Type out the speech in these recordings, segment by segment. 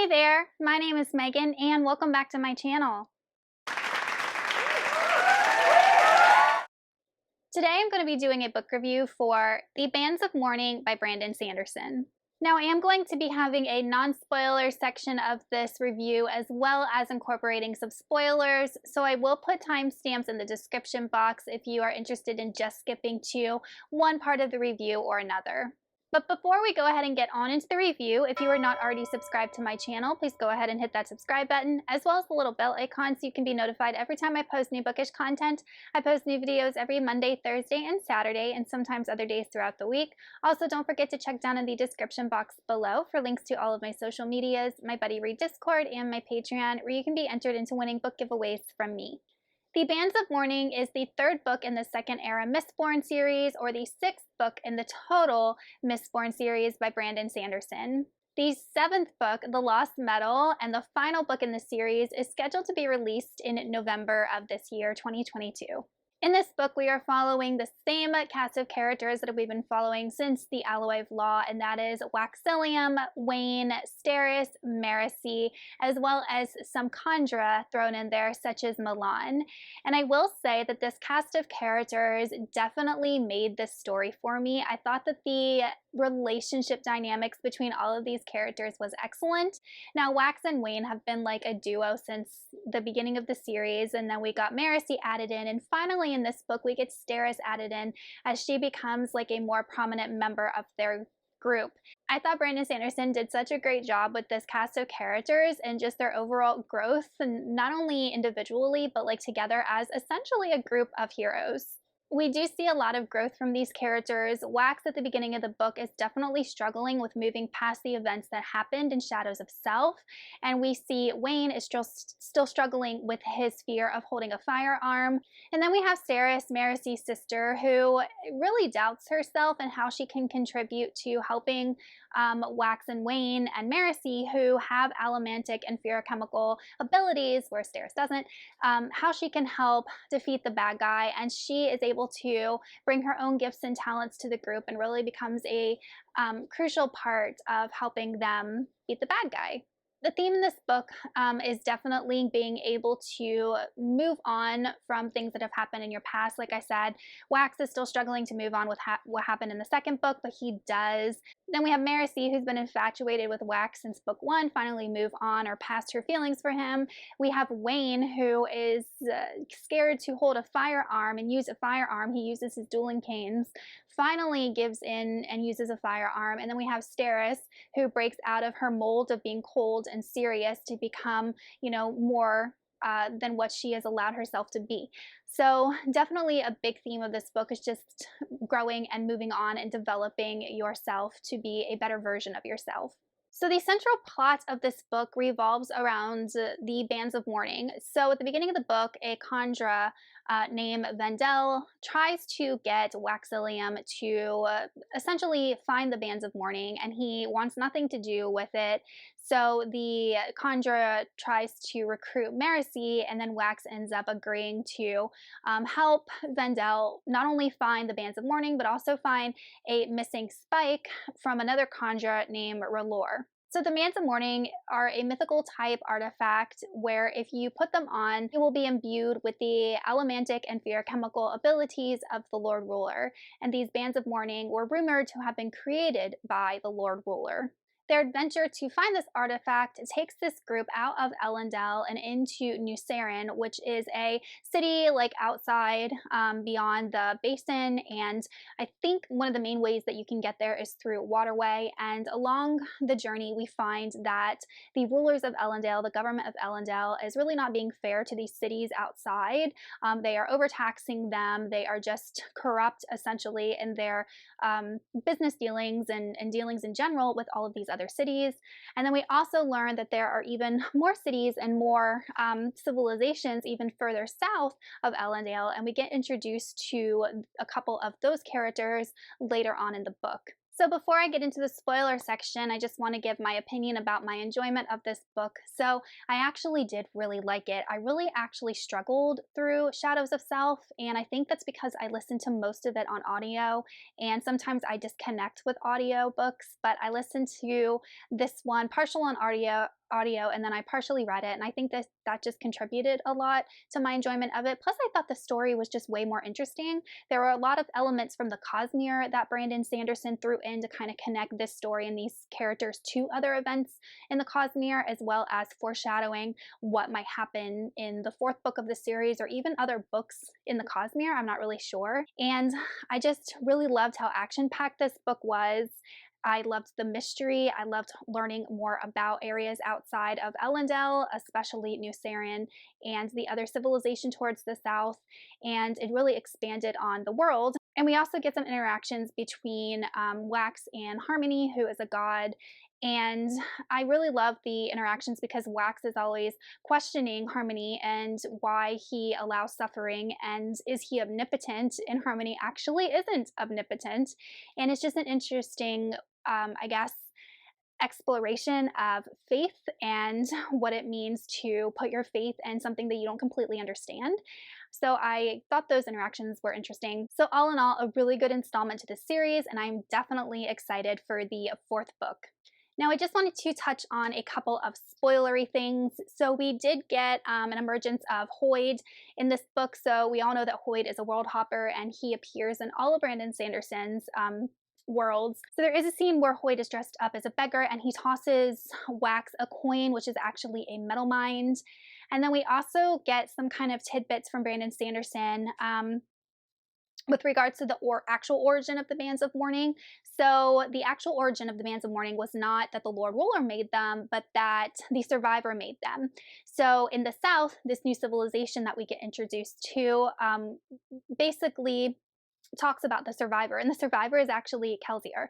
Hey there, my name is Megan and welcome back to my channel. Today I'm going to be doing a book review for The Bands of Mourning by Brandon Sanderson. Now I am going to be having a non-spoiler section of this review as well as incorporating some spoilers, so I will put timestamps in the description box if you are interested in just skipping to one part of the review or another. But before we go ahead and get on into the review, if you are not already subscribed to my channel, please go ahead and hit that subscribe button, as well as the little bell icon so you can be notified every time I post new bookish content. I post new videos every Monday, Thursday, and Saturday, and sometimes other days throughout the week. Also, don't forget to check down in the description box below for links to all of my social medias, my Buddy Read Discord, and my Patreon, where you can be entered into winning book giveaways from me. The Bands of Mourning is the third book in the second era Mistborn series, or the sixth book in the total Mistborn series by Brandon Sanderson. The seventh book, The Lost Metal, and the final book in the series is scheduled to be released in November of this year, 2022. In this book, we are following the same cast of characters that we've been following since the Alloy of Law, and that is Waxillium, Wayne, Steris, Marasi, as well as some Kandra thrown in there, such as Milan. And I will say that this cast of characters definitely made this story for me. I thought that the relationship dynamics between all of these characters was excellent. Now, Wax and Wayne have been like a duo since the beginning of the series, and then we got Marasi added in, and finally in this book we get Steris added in as she becomes like a more prominent member of their group. I thought Brandon Sanderson did such a great job with this cast of characters and just their overall growth, and not only individually but like together as essentially a group of heroes. We do see a lot of growth from these characters. Wax at the beginning of the book is definitely struggling with moving past the events that happened in Shadows of Self, and we see Wayne is still struggling with his fear of holding a firearm. And then we have Steris, Marasi's sister, who really doubts herself and how she can contribute to helping Wax and Wayne and Marasi, who have allomantic and ferochemical abilities, where Steris doesn't, how she can help defeat the bad guy, and she is able to bring her own gifts and talents to the group and really becomes a crucial part of helping them beat the bad guy. The theme in this book is definitely being able to move on from things that have happened in your past. Like I said, Wax is still struggling to move on with what happened in the second book, but he does. Then we have Marasi, who's been infatuated with Wax since book one, finally move on or past her feelings for him. We have Wayne, who is scared to hold a firearm and use a firearm. He uses his dueling canes, finally gives in and uses a firearm. And then we have Steris, who breaks out of her mold of being cold and serious to become, more than what she has allowed herself to be. So definitely a big theme of this book is just growing and moving on and developing yourself to be a better version of yourself. So the central plot of this book revolves around the Bands of Mourning. So at the beginning of the book, a Kandra named Vendel tries to get Waxillium to essentially find the Bands of Mourning, and he wants nothing to do with it. So the Kandra tries to recruit Marasi, and then Wax ends up agreeing to help Vendel not only find the Bands of Mourning, but also find a missing spike from another Kandra named R'hllor. So the Bands of Mourning are a mythical type artifact where if you put them on, you will be imbued with the allomantic and ferochemical abilities of the Lord Ruler. And these Bands of Mourning were rumored to have been created by the Lord Ruler. Their adventure to find this artifact takes this group out of Elendel and into New Saren, which is a city like outside beyond the basin. And I think one of the main ways that you can get there is through waterway. And along the journey, we find that the rulers of Elendel, the government of Elendel, is really not being fair to these cities outside. They are overtaxing them. They are just corrupt, essentially, in their business dealings and dealings in general with all of these other cities. And then we also learn that there are even more cities and more civilizations even further south of Elendel, and we get introduced to a couple of those characters later on in the book. So before I get into the spoiler section, I just want to give my opinion about my enjoyment of this book. So I actually did really like it. I really actually struggled through Shadows of Self, and I think that's because I listened to most of it on audio, and sometimes I disconnect with audio books, but I listened to this one partial on audio audio and then I partially read it, and I think that just contributed a lot to my enjoyment of it. Plus, I thought the story was just way more interesting. There were a lot of elements from the Cosmere that Brandon Sanderson threw in to kind of connect this story and these characters to other events in the Cosmere, as well as foreshadowing what might happen in the fourth book of the series or even other books in the Cosmere. I'm not really sure. And I just really loved how action-packed this book was. I loved the mystery. I loved learning more about areas outside of Elendel, especially New Saren and the other civilization towards the south. And it really expanded on the world. And we also get some interactions between Wax and Harmony, who is a god. And I really love the interactions because Wax is always questioning Harmony and why he allows suffering, and is he omnipotent? And Harmony actually isn't omnipotent. And it's just an interesting I guess, exploration of faith and what it means to put your faith in something that you don't completely understand. So I thought those interactions were interesting. So all in all, a really good installment to this series, and I'm definitely excited for the fourth book. Now, I just wanted to touch on a couple of spoilery things. So we did get an emergence of Hoid in this book. So we all know that Hoid is a world hopper, and he appears in all of Brandon Sanderson's worlds. So there is a scene where Hoid is dressed up as a beggar and he tosses Wax a coin, which is actually a metal mind. And then we also get some kind of tidbits from Brandon Sanderson with regards to the actual origin of the Bands of Mourning. So the actual origin of the Bands of Mourning was not that the Lord Ruler made them, but that the Survivor made them. So in the south, this new civilization that we get introduced to basically talks about the Survivor, and the Survivor is actually Kelsier.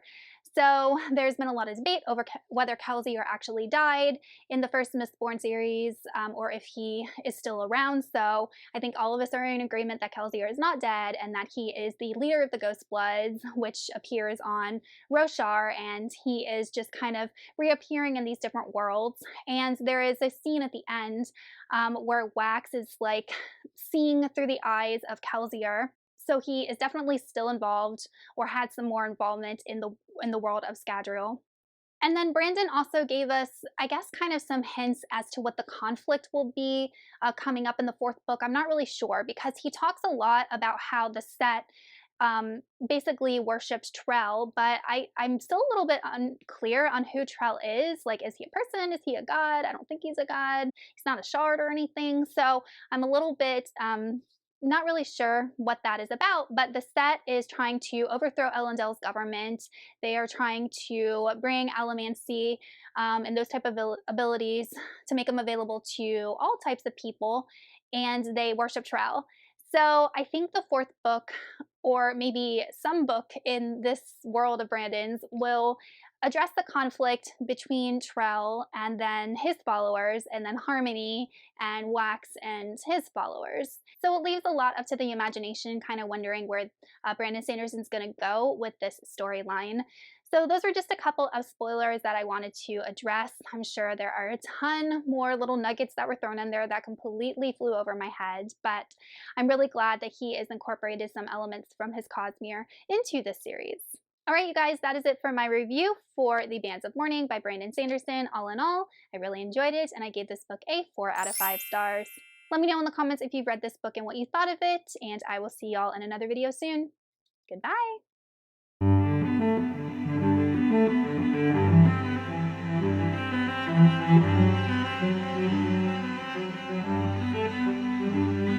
So there's been a lot of debate over whether Kelsier actually died in the first Mistborn series or if he is still around. So I think all of us are in agreement that Kelsier is not dead and that he is the leader of the Ghost Bloods, which appears on Roshar, and he is just kind of reappearing in these different worlds. And there is a scene at the end where Wax is like seeing through the eyes of Kelsier. So he is definitely still involved, or had some more involvement in the world of Scadrial. And then Brandon also gave us, I guess, kind of some hints as to what the conflict will be coming up in the fourth book. I'm not really sure, because he talks a lot about how the set basically worships Trell, but I'm still a little bit unclear on who Trell is. Like, is he a person? Is he a god? I don't think he's a god. He's not a shard or anything. So I'm a little bit not really sure what that is about, but the set is trying to overthrow Elendel's government. They are trying to bring allomancy and those type of abilities to make them available to all types of people, and they worship Trell. So I think the fourth book, or maybe some book in this world of Brandon's, will address the conflict between Trell and then his followers, and then Harmony and Wax and his followers. So it leaves a lot up to the imagination, kind of wondering where Brandon Sanderson's going to go with this storyline. So those were just a couple of spoilers that I wanted to address. I'm sure there are a ton more little nuggets that were thrown in there that completely flew over my head, but I'm really glad that he has incorporated some elements from his Cosmere into this series. All right, you guys, that is it for my review for The Bands of Mourning by Brandon Sanderson. All in all, I really enjoyed it, and I gave this book a 4 out of 5 stars. Let me know in the comments if you've read this book and what you thought of it, and I will see y'all in another video soon. Goodbye!